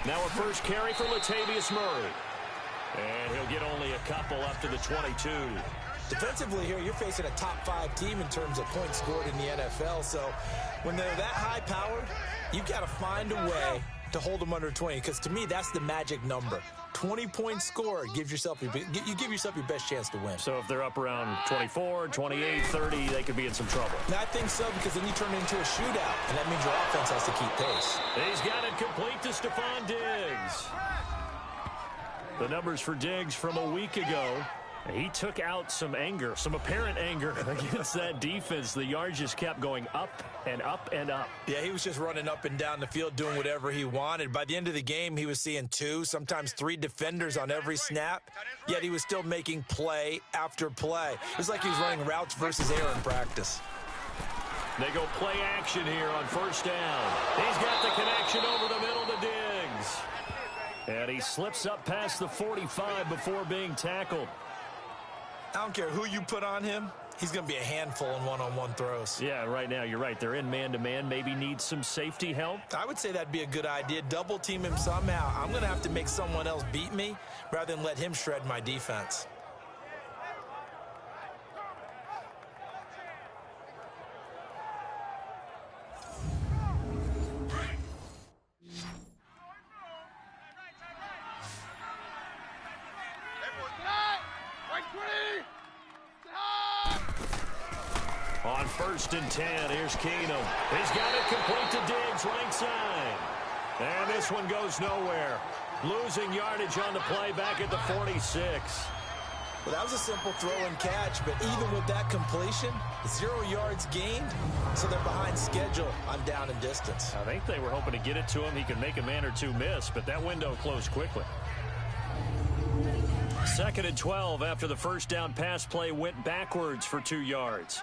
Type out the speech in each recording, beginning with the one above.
Now a first carry for Latavius Murray. And he'll get only a couple up to the 22. Defensively here, you're facing a top-5 team in terms of points scored in the NFL. So when they're that high-powered, you've got to find a way to hold them under 20. Because to me, that's the magic number. 20 points scored, you give yourself your best chance to win. So if they're up around 24, 28, 30, they could be in some trouble. And I think so, because then you turn it into a shootout, and that means your offense has to keep pace. He's got it complete to Stephon Diggs. The numbers for Diggs from a week ago. He took out some anger, some apparent anger against that defense. The yards just kept going up and up and up. Yeah, he was just running up and down the field doing whatever he wanted. By the end of the game, he was seeing 2, sometimes 3 defenders on every snap, yet he was still making play after play. It was like he was running routes versus air in practice. They go play action here on first down. He's got the connection over the middle to Diggs. And he slips up past the 45 before being tackled. I don't care who you put on him. He's going to be a handful in one-on-one throws. Yeah, right now, you're right. They're in man-to-man. Maybe need some safety help. I would say that'd be a good idea. Double team him somehow. I'm going to have to make someone else beat me rather than let him shred my defense. On first and 10, here's Keenum. He's got it complete to Diggs, right side. And this one goes nowhere. Losing yardage on the play back at the 46. Well, that was a simple throw and catch, but even with that completion, 0 yards gained, so they're behind schedule on down and distance. I think they were hoping to get it to him. He could make a man or two miss, but that window closed quickly. 2nd and 12 after the first down pass play went backwards for 2 yards.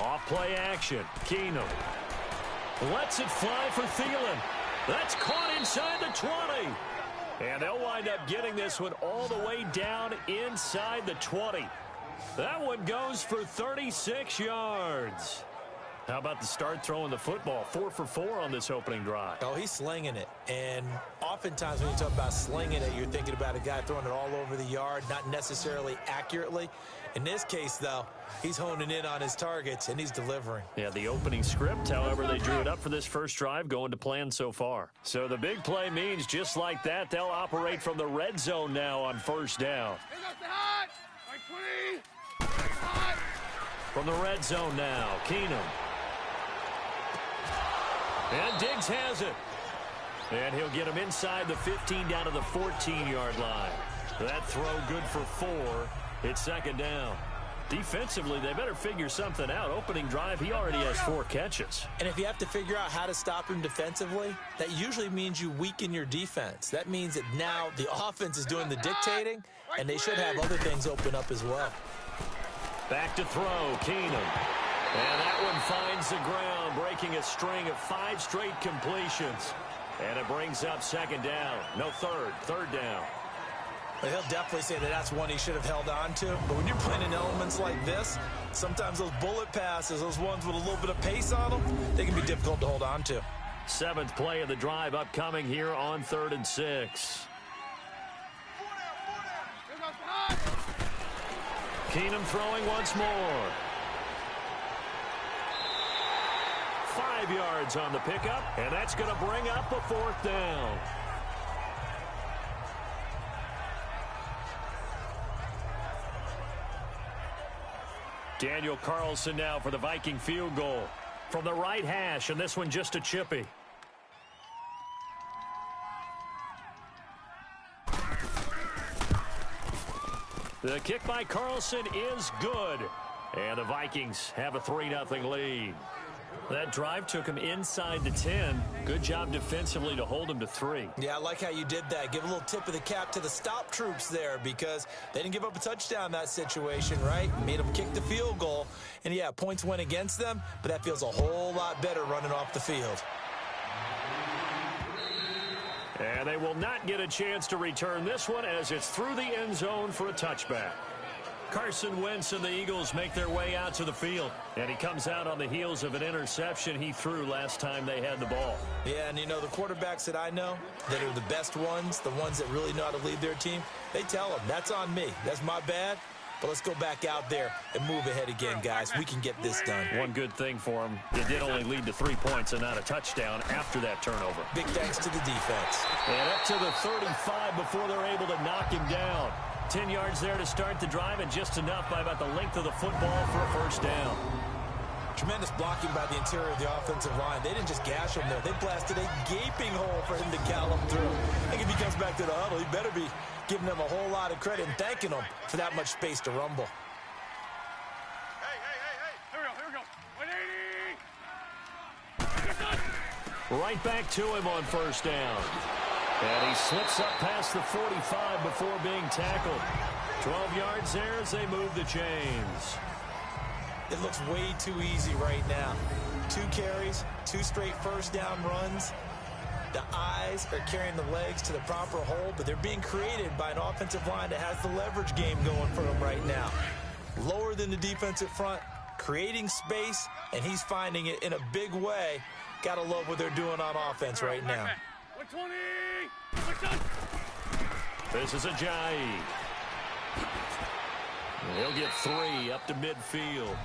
Off play action. Keenum lets it fly for Thielen. That's caught inside the 20. And they'll wind up getting this one all the way down inside the 20. That one goes for 36 yards. How about the start throwing the football? 4 for 4 on this opening drive. Oh, he's slinging it. And oftentimes when you talk about slinging it, you're thinking about a guy throwing it all over the yard, not necessarily accurately. In this case, though, he's honing in on his targets, and he's delivering. Yeah, the opening script, however, they drew it up for this first drive, going to plan so far. So the big play means just like that, they'll operate from the red zone now on first down. From the red zone now, Keenum. And Diggs has it. And he'll get him inside the 15 down to the 14-yard line. That throw good for 4. It's 2nd down. Defensively, they better figure something out. Opening drive, he already has 4 catches. And if you have to figure out how to stop him defensively, that usually means you weaken your defense. That means that now the offense is doing the dictating, and they should have other things open up as well. Back to throw, Keenum. And that one finds the ground, breaking a string of 5 straight completions. And it brings up 2nd down. No, 3rd down. But he'll definitely say that that's one he should have held on to. But when you're playing in elements like this, sometimes those bullet passes, those ones with a little bit of pace on them, they can be difficult to hold on to. 7th play of the drive upcoming here on 3rd and 6. Keenum throwing once more. 5 yards on the pickup, and that's going to bring up a 4th down. Daniel Carlson now for the Viking field goal from the right hash, and this one just a chippy. The kick by Carlson is good, and the Vikings have a 3-0 lead. That drive took him inside the 10. Good job defensively to hold him to 3. Yeah, I like how you did that. Give a little tip of the cap to the stop troops there because they didn't give up a touchdown in that situation, right? Made them kick the field goal. And, yeah, points went against them, but that feels a whole lot better running off the field. And they will not get a chance to return this one as it's through the end zone for a touchback. Carson Wentz and the Eagles make their way out to the field. And he comes out on the heels of an interception he threw last time they had the ball. Yeah, and you know, the quarterbacks that I know that are the best ones, the ones that really know how to lead their team, they tell them, that's on me. That's my bad. But let's go back out there and move ahead again, guys. We can get this done. One good thing for him, it did only lead to 3 points and not a touchdown after that turnover. Big thanks to the defense. And up to the 35 before they're able to knock him down. 10 yards there to start the drive, and just enough by about the length of the football for a first down. Tremendous blocking by the interior of the offensive line. They didn't just gash him there. They blasted a gaping hole for him to gallop through. I think if he comes back to the huddle, he better be giving them a whole lot of credit and thanking them for that much space to rumble. Hey. Here we go. 180. Right back to him on first down. And he slips up past the 45 before being tackled. 12 yards there as they move the chains. It looks way too easy right now. 2 carries, 2 straight first down runs. The eyes are carrying the legs to the proper hole, but they're being created by an offensive line that has the leverage game going for them right now. Lower than the defensive front, creating space, and he's finding it in a big way. Gotta love what they're doing on offense right now. 120. This is Ajayi. He'll get 3 up to midfield.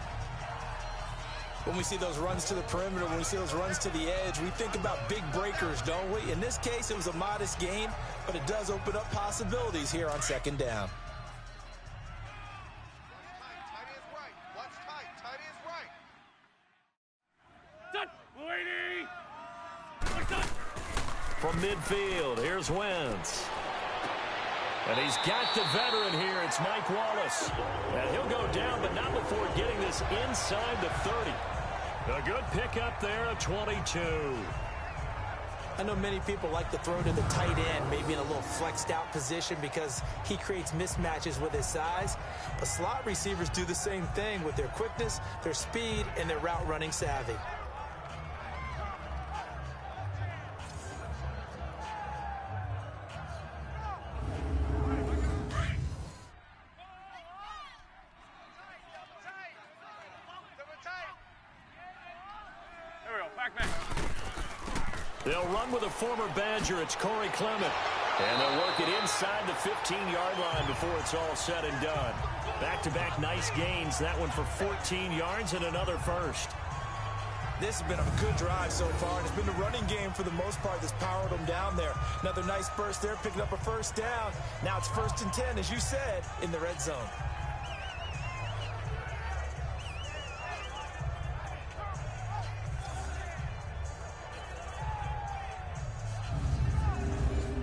When we see those runs to the perimeter, when we see those runs to the edge, we think about big breakers, don't we? In this case, it was a modest gain, but it does open up possibilities here on second down. Tight is right. What's tight? Tight is right. Done. 180. From midfield, here's Wentz. And he's got the veteran here. It's Mike Wallace. And he'll go down, but not before getting this inside the 30. A good pickup there, a 22. I know many people like to throw to the tight end, maybe in a little flexed out position because he creates mismatches with his size. But slot receivers do the same thing with their quickness, their speed, and their route running savvy. They'll run with a former Badger. It's Corey Clement. And they'll work it inside the 15-yard line before it's all said and done. Back-to-back nice gains. That one for 14 yards and another first. This has been a good drive so far, and it's been the running game for the most part that's powered them down there. Another nice burst there, picking up a first down. Now it's 1st and 10, as you said, in the red zone.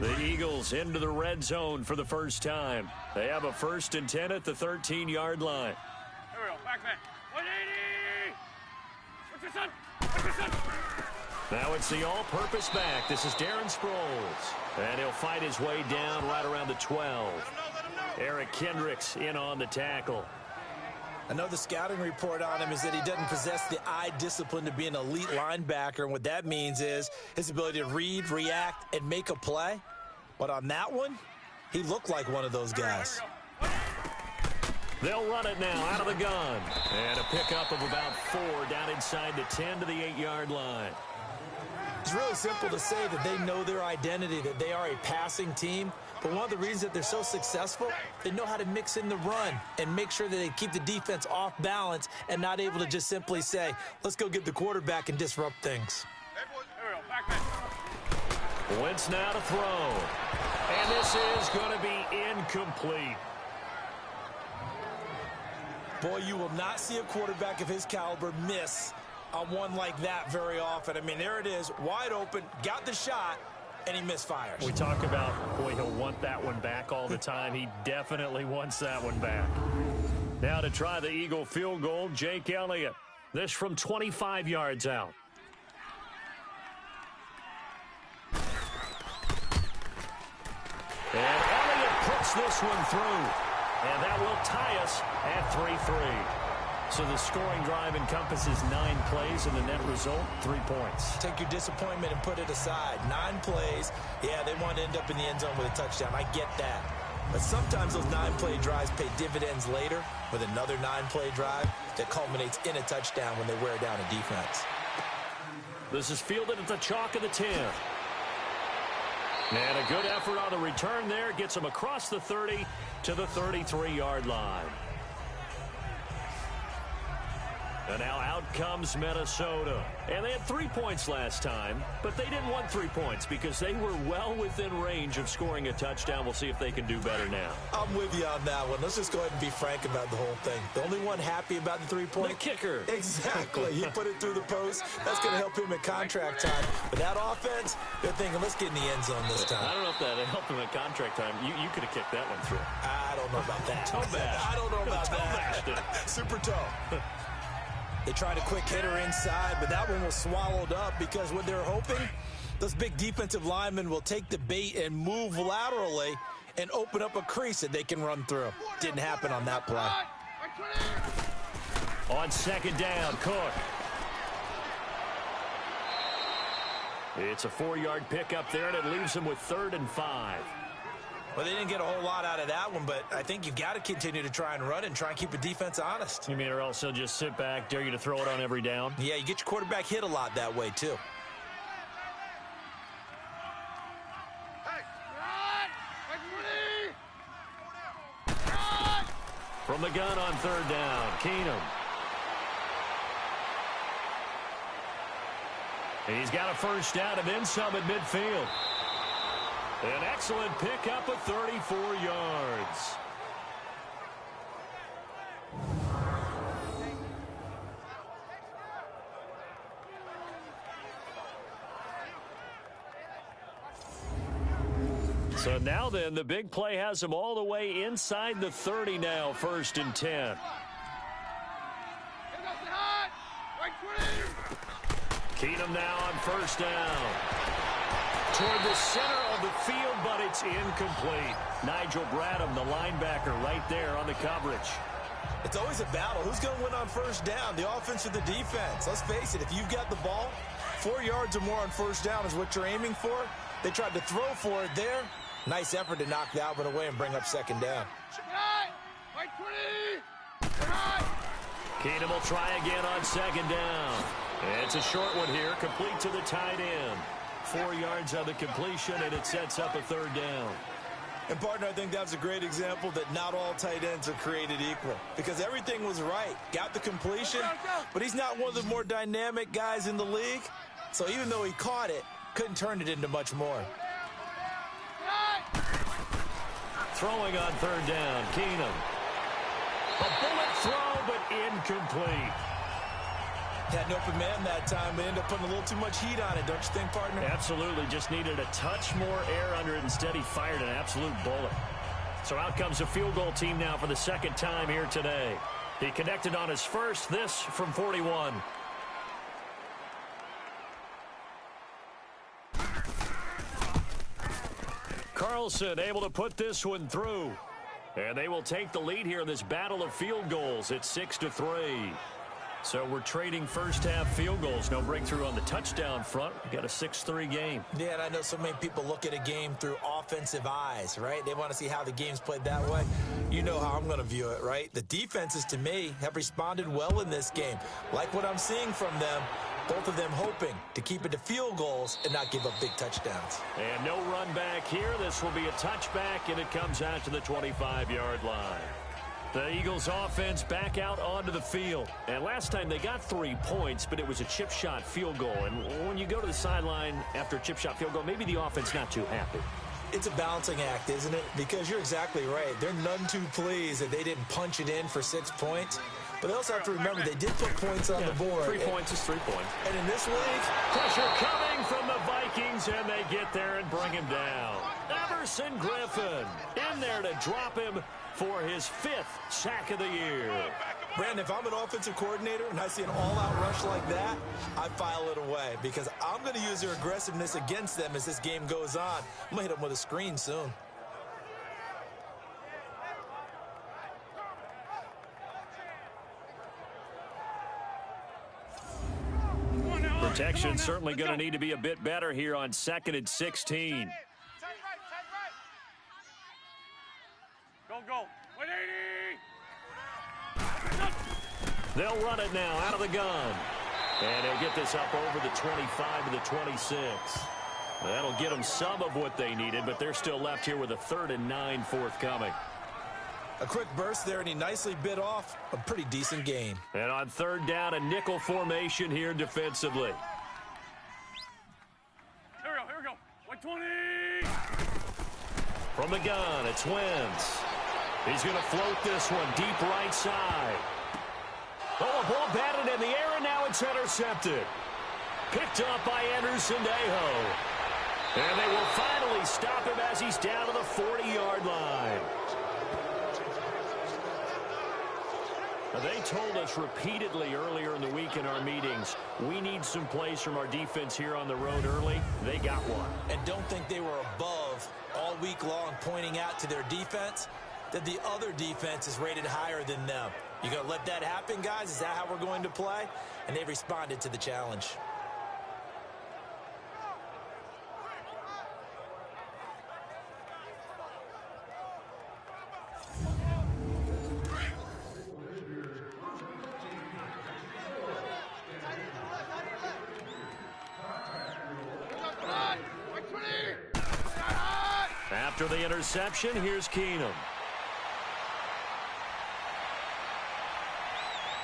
The Eagles into the red zone for the first time. They have a 1st and 10 at the 13-yard line. Here we go. Back man. 180. What's your son? Now it's the all-purpose back. This is Darren Sproles. And he'll fight his way down right around the 12. Let him know. Eric Kendricks in on the tackle. I know the scouting report on him is that he doesn't possess the eye discipline to be an elite linebacker, and what that means is his ability to read, react, and make a play. But on that one, he looked like one of those guys. They'll run it now out of the gun. And a pickup of about 4 down inside the 10 to the 8-yard line. It's really simple to say that they know their identity, that they are a passing team. But one of the reasons that they're so successful, they know how to mix in the run and make sure that they keep the defense off balance and not able to just simply say, let's go get the quarterback and disrupt things. Here we go. Back man. Wentz now to throw. And this is going to be incomplete. Boy, you will not see a quarterback of his caliber miss on one like that very often. I mean, there it is, wide open, got the shot, and he misfires. We talk about, boy, he'll want that one back all the time. He definitely wants that one back. Now to try the Eagle field goal, Jake Elliott. This from 25 yards out. And Elliott puts this one through. And that will tie us at 3-3. So the scoring drive encompasses 9 plays, and the net result, 3 points. Take your disappointment and put it aside. 9 plays. Yeah, they want to end up in the end zone with a touchdown. I get that. But sometimes those 9-play drives pay dividends later with another 9-play drive that culminates in a touchdown when they wear down a defense. This is fielded at the chalk of the 10. And a good effort on the return there. Gets him across the 30 to the 33-yard line. And now out comes Minnesota. And they had 3 points last time, but they didn't want 3 points because they were well within range of scoring a touchdown. We'll see if they can do better now. I'm with you on that one. Let's just go ahead and be frank about the whole thing. The only one happy about the 3-point? The kicker. Exactly. He put it through the post. That's going to help him at contract time. But that offense, they're thinking, let's get in the end zone this time. I don't know if that helped him at contract time. You could have kicked that one through. I don't know about that. Toe bash. I don't know about that. Super toe. They tried a quick hitter inside, but that one was swallowed up because what they're hoping, those big defensive linemen will take the bait and move laterally and open up a crease that they can run through. Didn't happen on that play. On second down, Cook. It's a 4-yard pickup there, and it leaves him with 3rd and 5. Well, they didn't get a whole lot out of that one, but I think you've got to continue to try and run and try and keep a defense honest. You mean or else they'll just sit back, dare you to throw it on every down? Yeah, you get your quarterback hit a lot that way, too. From the gun on 3rd down, Keenum. He's got a first down and then some at midfield. An excellent pickup of 34 yards. So now then, the big play has him all the way inside the 30 now, 1st and 10. Keenum now on 1st down. Toward the center of the field, but it's incomplete. Nigel Bradham, the linebacker, right there on the coverage. It's always a battle. Who's going to win on 1st down, the offense or the defense? Let's face it, if you've got the ball, 4 yards or more on 1st down is what you're aiming for. They tried to throw for it there. Nice effort to knock that one away and bring up 2nd down. Keenum will try again on 2nd down. It's a short one here, complete to the tight end. 4 yards on the completion, and it sets up a 3rd down. And, partner, I think that's a great example that not all tight ends are created equal because everything was right. Got the completion, but he's not one of the more dynamic guys in the league. So even though he caught it, couldn't turn it into much more. Throwing on 3rd down, Keenum. A bullet throw, but incomplete. Had an open man that time, but ended up putting a little too much heat on it, don't you think, partner? Absolutely. Just needed a touch more air under it. Instead, he fired an absolute bullet. So out comes a field goal team now for the 2nd time here today. He connected on his first, this from 41. Carlson able to put this one through. And they will take the lead here in this battle of field goals. It's 6-3. So we're trading first half field goals. No breakthrough on the touchdown front. We've got a 6-3 game. Yeah, and I know so many people look at a game through offensive eyes, right? They want to see how the game's played that way. You know how I'm going to view it, right? The defenses, to me, have responded well in this game. Like what I'm seeing from them, both of them hoping to keep it to field goals and not give up big touchdowns. And no run back here. This will be a touchback, and it comes out to the 25-yard line. The Eagles offense back out onto the field. And last time they got 3 points, but it was a chip shot field goal. And when you go to the sideline after a chip shot field goal, maybe the offense not too happy. It's a balancing act, isn't it? Because you're exactly right. They're none too pleased that they didn't punch it in for 6 points. But they also have to remember they did put points on the board. 3 points is 3 points. And in this league, pressure coming from the Vikings, and they get there and bring him down. Everson Griffin in there to drop him for his 5th sack of the year. Brandon, if I'm an offensive coordinator and I see an all-out rush like that, I file it away because I'm going to use their aggressiveness against them as this game goes on. I'm going to hit them with a screen soon. Protection certainly going to need to be a bit better here on 2nd and 16. They'll run it now out of the gun. And they'll get this up over the 25 to the 26. That'll get them some of what they needed, but they're still left here with a 3rd and 9 forthcoming. A quick burst there, and he nicely bit off a pretty decent gain. And on 3rd down, a nickel formation here defensively. Here we go. 120. From the gun, it's Wentz. He's going to float this one deep right side. Oh, a ball batted in the air, and now it's intercepted. Picked up by Anderson-Dejo. And they will finally stop him as he's down to the 40-yard line. They told us repeatedly earlier in the week in our meetings, we need some plays from our defense here on the road early. They got one. And don't think they were above all week long pointing out to their defense that the other defense is rated higher than them. You going to let that happen, guys? Is that how we're going to play? And they responded to the challenge. After the interception, here's Keenum.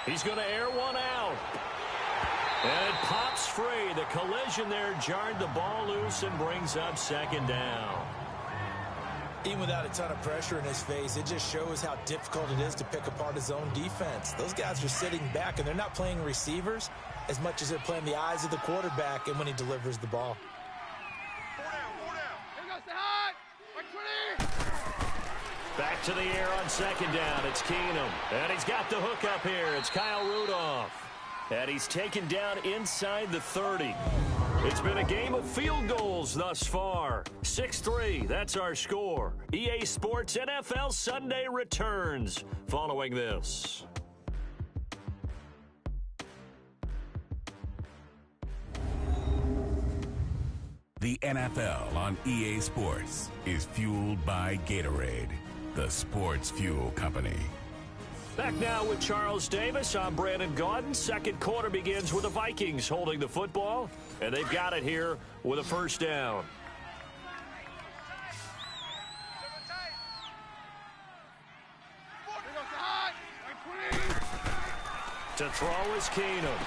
He's going to air one out. And it pops free. The collision there jarred the ball loose and brings up 2nd down. Even without a ton of pressure in his face, it just shows how difficult it is to pick apart his own defense. Those guys are sitting back, and they're not playing receivers as much as they're playing the eyes of the quarterback and when he delivers the ball. Back to the air on 2nd down. It's Keenum. And he's got the hook up here. It's Kyle Rudolph. And he's taken down inside the 30. It's been a game of field goals thus far. 6-3, that's our score. EA Sports NFL Sunday returns following this. The NFL on EA Sports is fueled by Gatorade, the sports fuel company. Back now with Charles Davis. I'm Brandon Gaudin. 2nd quarter begins with the Vikings holding the football, and they've got it here with a 1st down. To throw is Keenum.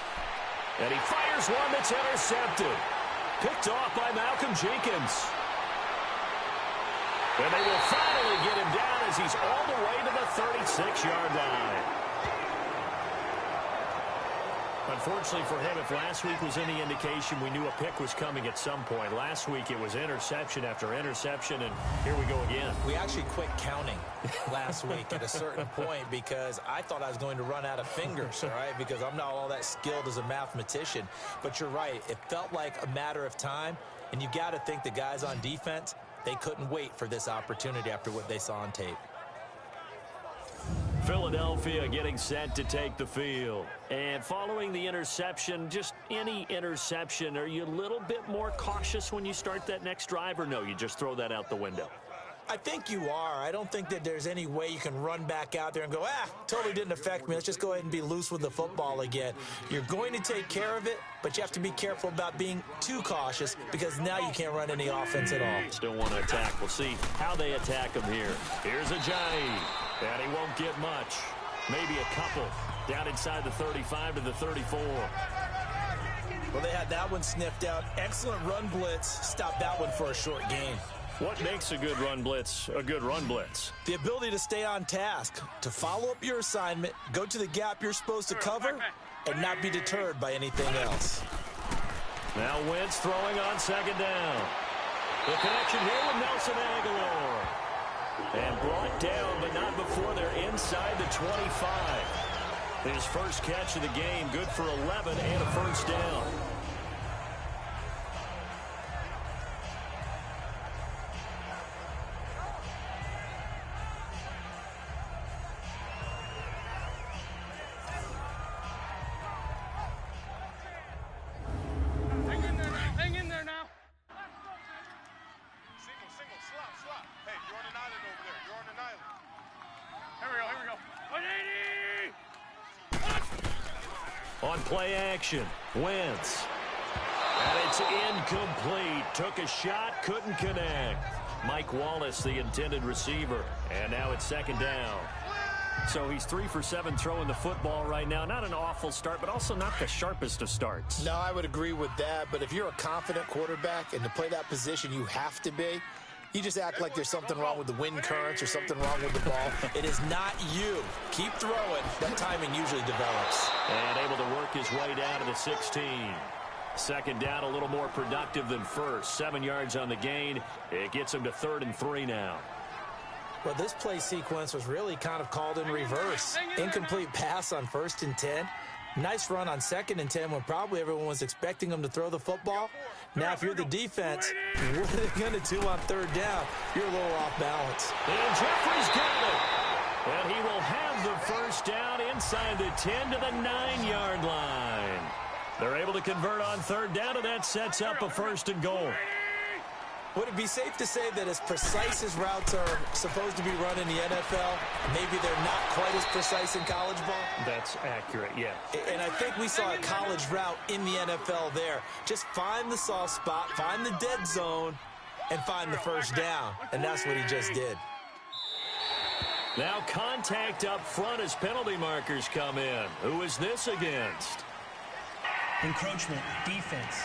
And he fires one that's intercepted. Picked off by Malcolm Jenkins. And they will finally get him down as he's all the way to the 36-yard line. Unfortunately for him, if last week was any indication, we knew a pick was coming at some point. Last week it was interception after interception, and here we go again. We actually quit counting last week at a certain point because I thought I was going to run out of fingers, all right, because I'm not all that skilled as a mathematician. But you're right. It felt like a matter of time, and you got to think the guys on defense, they couldn't wait for this opportunity after what they saw on tape. Philadelphia getting set to take the field. And following the interception, just any interception, are you a little bit more cautious when you start that next drive, or no, you just throw that out the window? I think you are. I don't think that there's any way you can run back out there and go, totally didn't affect me. Let's just go ahead and be loose with the football again. You're going to take care of it, but you have to be careful about being too cautious because now you can't run any offense at all. Still want to attack. We'll see how they attack him here. Here's Ajayi, and he won't get much. Maybe a couple down inside the 35 to the 34. Well, they had that one sniffed out. Excellent run blitz. Stopped that one for a short gain. What makes a good run blitz a good run blitz? The ability to stay on task, to follow up your assignment, go to the gap you're supposed to cover, and not be deterred by anything else. Now Wentz throwing on 2nd down. The connection here with Nelson Aguilar. And brought down, but not before they're inside the 25. His first catch of the game, good for 11 and a 1st down. Hang in there now. Single, slot. Hey, you're on an island over there. You're on an island. Here we go. 180. On play action, Wentz. And it's incomplete. Took a shot, couldn't connect. Mike Wallace, the intended receiver. And now it's second down. So he's 3 for 7 throwing the football right now. Not an awful start, but also not the sharpest of starts. No, I would agree with that. But if you're a confident quarterback and to play that position, you have to be. You just act like there's something wrong with the wind currents or something wrong with the ball. It is not you. Keep throwing. That timing usually develops. And able to work his way down to the 16. Second down, a little more productive than first. 7 yards on the gain. It gets him to 3rd and 3 now. Well, this play sequence was really kind of called in reverse. Incomplete pass on 1st and 10. Nice run on 2nd and 10 when probably everyone was expecting him to throw the football. Now, if you're the defense, what are they going to do on 3rd down? You're a little off balance. And Jeffrey's got it. And he will have the first down inside the 10 to the 9-yard line. They're able to convert on 3rd down, and that sets up a 1st and goal. Would it be safe to say that as precise as routes are supposed to be run in the NFL, maybe they're not quite as precise in college ball? That's accurate, yeah. And I think we saw a college route in the NFL there. Just find the soft spot, find the dead zone, and find the first down. And that's what he just did. Now contact up front as penalty markers come in. Who is this against? Encroachment, defense.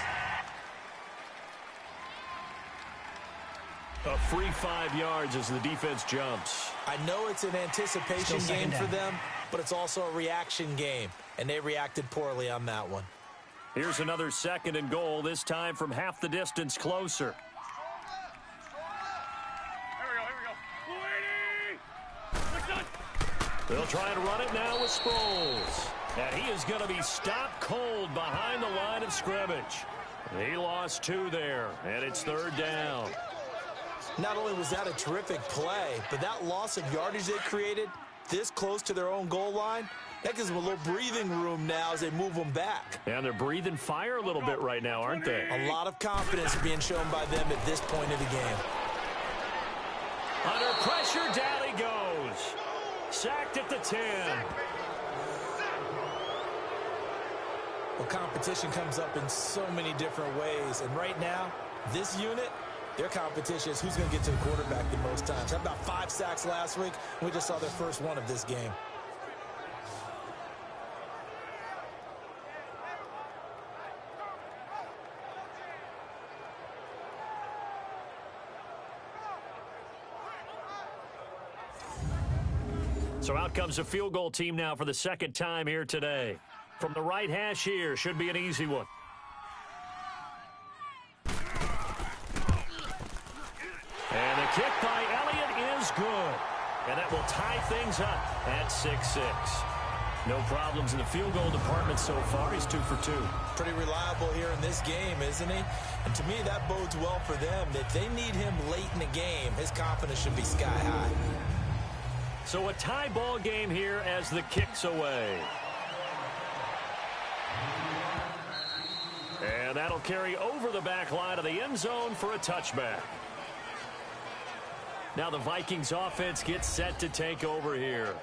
A free 5 yards as the defense jumps. I know it's an anticipation game for them, but it's also a reaction game, and they reacted poorly on that one. Here's another 2nd and goal, this time from half the distance closer. They'll try to run it now with Sproles. And he is going to be stopped cold behind the line of scrimmage. He lost 2 there, and it's 3rd down. Not only was that a terrific play, but that loss of yardage they created this close to their own goal line, that gives them a little breathing room now as they move them back. And they're breathing fire a little bit right now, aren't they? A lot of confidence being shown by them at this point of the game. Under pressure, down he goes. Sacked at the 10. Well, competition comes up in so many different ways. And right now, this unit, their competition is who's going to get to the quarterback the most times. How about 5 sacks last week? We just saw their first one of this game. So out comes a field goal team now for the 2nd time here today. From the right hash here, should be an easy one. And the kick by Elliott is good. And that will tie things up at 6-6. No problems in the field goal department so far. He's 2 for 2. Pretty reliable here in this game, isn't he? And to me, that bodes well for them. If they need him late in the game, his confidence should be sky high. So a tie ball game here as the kick's away. And that'll carry over the back line of the end zone for a touchback. Now the Vikings offense gets set to take over here.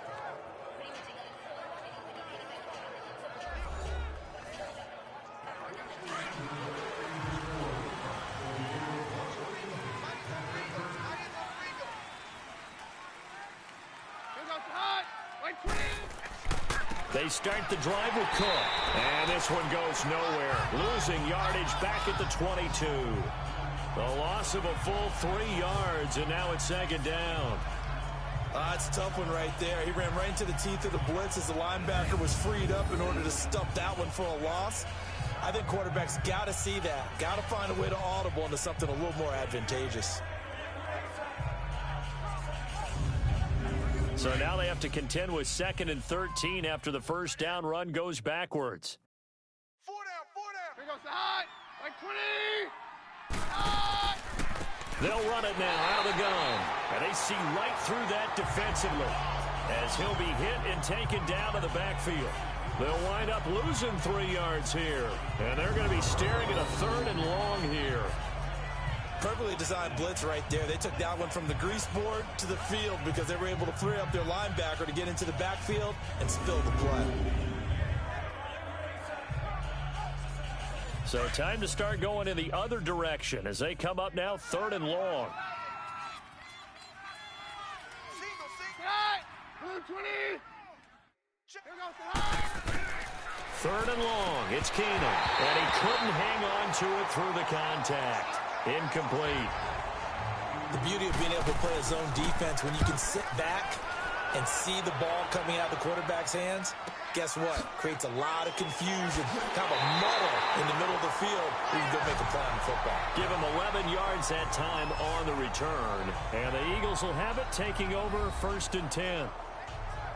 They start the drive with Cook. And this one goes nowhere. Losing yardage back at the 22. The loss of a full 3 yards, and now it's 2nd down. It's a tough one right there. He ran right into the teeth of the blitz as the linebacker was freed up in order to stop that one for a loss. I think quarterbacks got to see that. Got to find a way to audible into something a little more advantageous. So now they have to contend with 2nd and 13 after the first down run goes backwards. 4 down. Here goes the high. Like 20. They'll run it now out of the gun. And they see right through that defensively as he'll be hit and taken down to the backfield. They'll wind up losing 3 yards here. And they're going to be staring at a 3rd and long here. Perfectly designed blitz right there. They took that one from the grease board to the field because they were able to free up their linebacker to get into the backfield and spill the play. So time to start going in the other direction as they come up now 3rd and long. Single, single. Blue 20. Check. Here goes the high. 3rd and long. It's Keenum. And he couldn't hang on to it through the contact. Incomplete. The beauty of being able to play a zone defense when you can sit back and see the ball coming out of the quarterback's hands, guess what? Creates a lot of confusion, kind of a muddle in the middle of the field where you can go make a play on football. Give him 11 yards that time on the return. And the Eagles will have it taking over 1st and 10.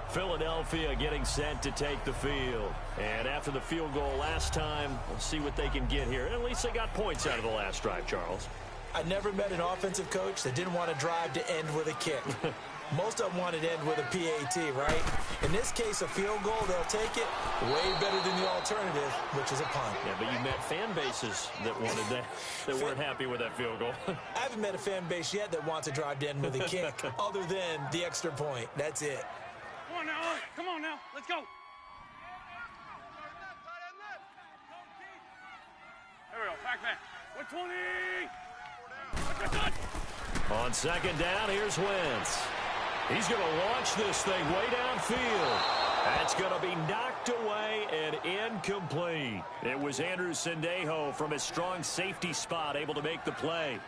Philadelphia getting set to take the field. And after the field goal last time, we'll see what they can get here. At least they got points out of the last drive, Charles. I never met an offensive coach that didn't want to drive to end with a kick. Most of them wanted to end with a PAT, right? In this case, a field goal, they'll take it way better than the alternative, which is a punt. Yeah, but you met fan bases that wanted that, that weren't happy with that field goal. I haven't met a fan base yet that wants to drive to end with a kick other than the extra point. That's it. Come on now. Come on now. Let's go. There we go. Back man. 120. On 2nd down, here's Wentz. He's going to launch this thing way downfield. That's going to be knocked away and incomplete. It was Andrew Sendejo from his strong safety spot able to make the play.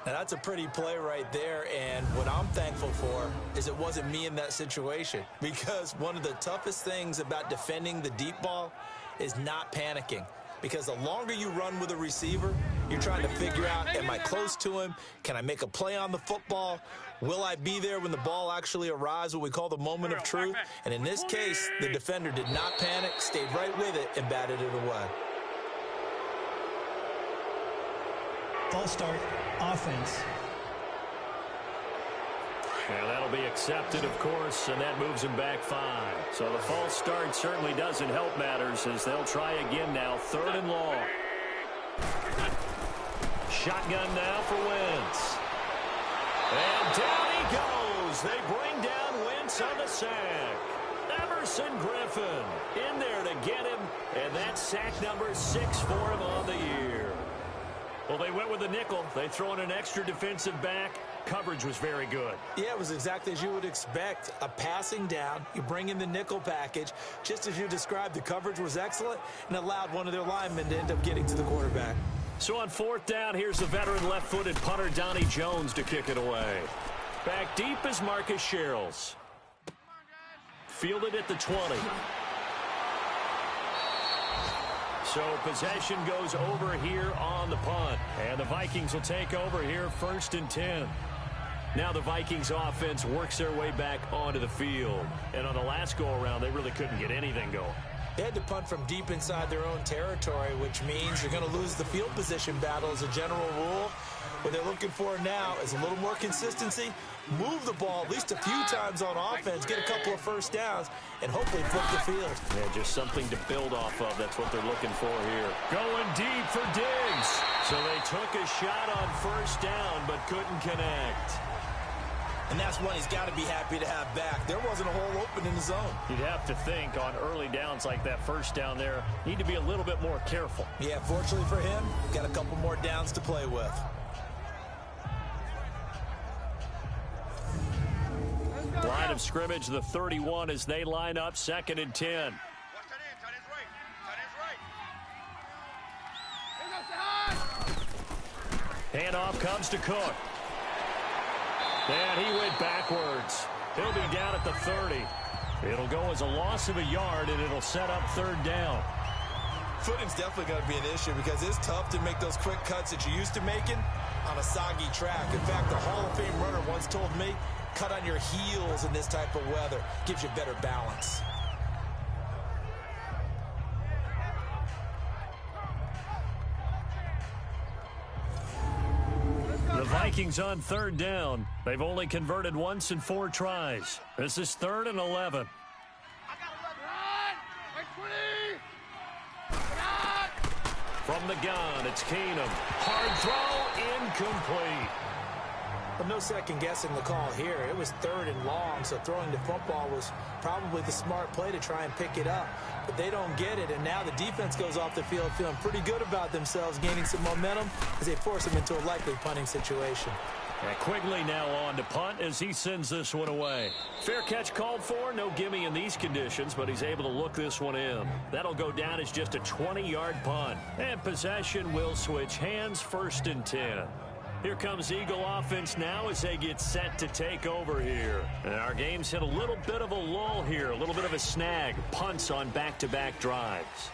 Now, that's a pretty play right there, and what I'm thankful for is it wasn't me in that situation, because one of the toughest things about defending the deep ball is not panicking. Because the longer you run with a receiver, you're trying to figure out, am I close to him? Can I make a play on the football? Will I be there when the ball actually arrives, what we call the moment of truth? And in this case, the defender did not panic, stayed right with it, and batted it away. False start, offense. Yeah, that'll be accepted, of course, and that moves him back 5. So the false start certainly doesn't help matters as they'll try again now, 3rd and long. Shotgun now for Wentz. And down he goes. They bring down Wentz on the sack. Emerson Griffin in there to get him, and that's sack number 6 for him on the year. Well, they went with the nickel. They throw in an extra defensive back. Coverage was very good. Yeah, it was exactly as you would expect. A passing down, you bring in the nickel package. Just as you described, the coverage was excellent and allowed one of their linemen to end up getting to the quarterback. So on 4th down, here's the veteran left-footed punter Donnie Jones to kick it away. Back deep is Marcus Sherrills. Fielded at the 20. So possession goes over here on the punt. And the Vikings will take over here 1st and 10. Now the Vikings offense works their way back onto the field. And on the last go-around, they really couldn't get anything going. They had to punt from deep inside their own territory, which means you're going to lose the field position battle as a general rule. What they're looking for now is a little more consistency, move the ball at least a few times on offense, get a couple of first downs, and hopefully flip the field. Yeah, just something to build off of. That's what they're looking for here. Going deep for Diggs. So they took a shot on 1st down, but couldn't connect. And that's one he's got to be happy to have back. There wasn't a hole open in the zone. You'd have to think on early downs like that 1st down there, need to be a little bit more careful. Yeah, fortunately for him, got a couple more downs to play with. Line of scrimmage, the 31 as they line up 2nd and 10. Watch that in, tight ends right. Tight ends right. Handoff comes to Cook. And he went backwards. He'll be down at the 30. It'll go as a loss of a yard, and it'll set up 3rd down. Footing's definitely going to be an issue because it's tough to make those quick cuts that you're used to making on a soggy track. In fact, the Hall of Fame runner once told me, cut on your heels in this type of weather. Gives you better balance. The Vikings on 3rd down. They've only converted once in 4 tries. This is 3rd and 11. From the gun, it's Keenum. Hard throw, incomplete. Well, no second guessing the call here. It was 3rd and long, so throwing the football was probably the smart play to try and pick it up. But they don't get it, and now the defense goes off the field feeling pretty good about themselves, gaining some momentum as they force them into a likely punting situation. And Quigley now on to punt as he sends this one away. Fair catch called for. No gimme in these conditions, but he's able to look this one in. That'll go down as just a 20-yard punt. And possession will switch hands, 1st and 10. Here comes Eagle offense now as they get set to take over here. And our game's hit a little bit of a lull here, a little bit of a snag. Punts on back-to-back drives.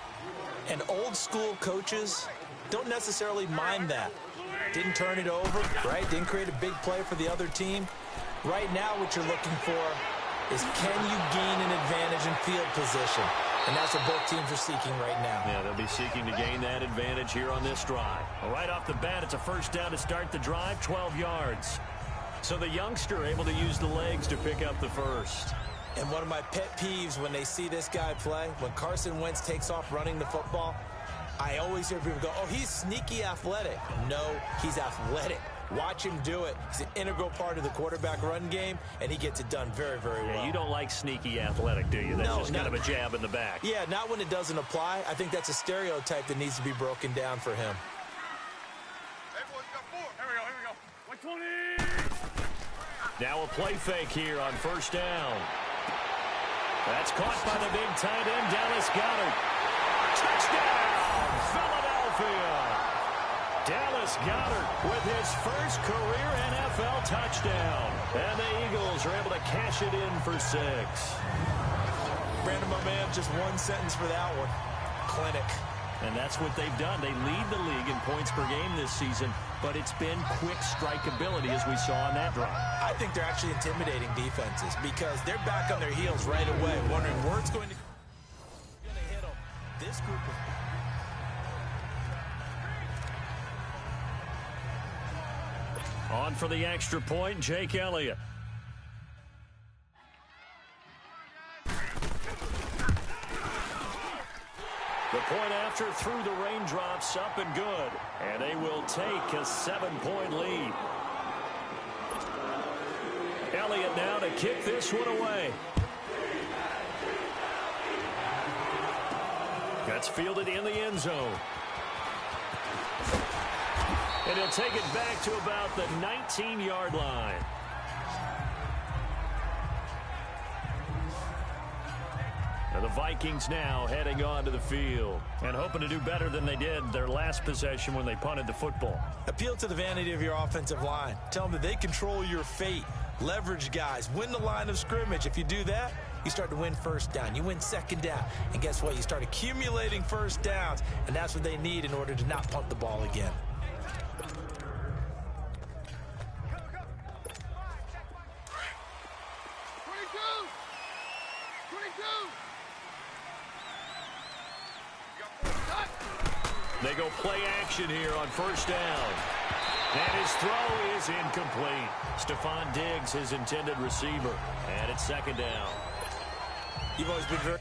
And old school coaches don't necessarily mind that. Didn't turn it over, right? Didn't create a big play for the other team. Right now what you're looking for is can you gain an advantage in field position? And that's what both teams are seeking right now. Yeah, they'll be seeking to gain that advantage here on this drive. Well, right off the bat, it's a 1st down to start the drive, 12 yards. So the youngster able to use the legs to pick up the 1st. And one of my pet peeves when they see this guy play, when Carson Wentz takes off running the football, I always hear people go, oh, he's sneaky athletic. No, he's athletic. Watch him do it. He's an integral part of the quarterback run game, and he gets it done very, very well. Yeah, you don't like sneaky athletic, do you? That's just kind of a jab in the back. Yeah, not when it doesn't apply. I think that's a stereotype that needs to be broken down for him. Everyone's got 4. Here we go. 120. Now a play fake here on 1st down. That's caught by the big tight end, Dallas Goedert. Touchdown, Philadelphia. Dallas Goedert with his 1st career NFL touchdown. And the Eagles are able to cash it in for 6. Brandon, my man, just one sentence for that one. Clinic. And that's what they've done. They lead the league in points per game this season, but it's been quick strikeability as we saw on that drive. I think they're actually intimidating defenses because they're back on their heels right away, wondering where it's going to hit them. This group of... On for the extra point, Jake Elliott. The point after through the raindrops, up and good. And they will take a 7-point lead. Elliott now to kick this one away. That's fielded in the end zone. And he'll take it back to about the 19-yard line. And the Vikings now heading onto the field and hoping to do better than they did their last possession when they punted the football. Appeal to the vanity of your offensive line. Tell them that they control your fate. Leverage guys. Win the line of scrimmage. If you do that, you start to win 1st down. You win 2nd down. And guess what? You start accumulating 1st downs. And that's what they need in order to not punt the ball again. They go play action here on 1st down. And his throw is incomplete. Stephon Diggs, his intended receiver. And it's 2nd down. You've always been very...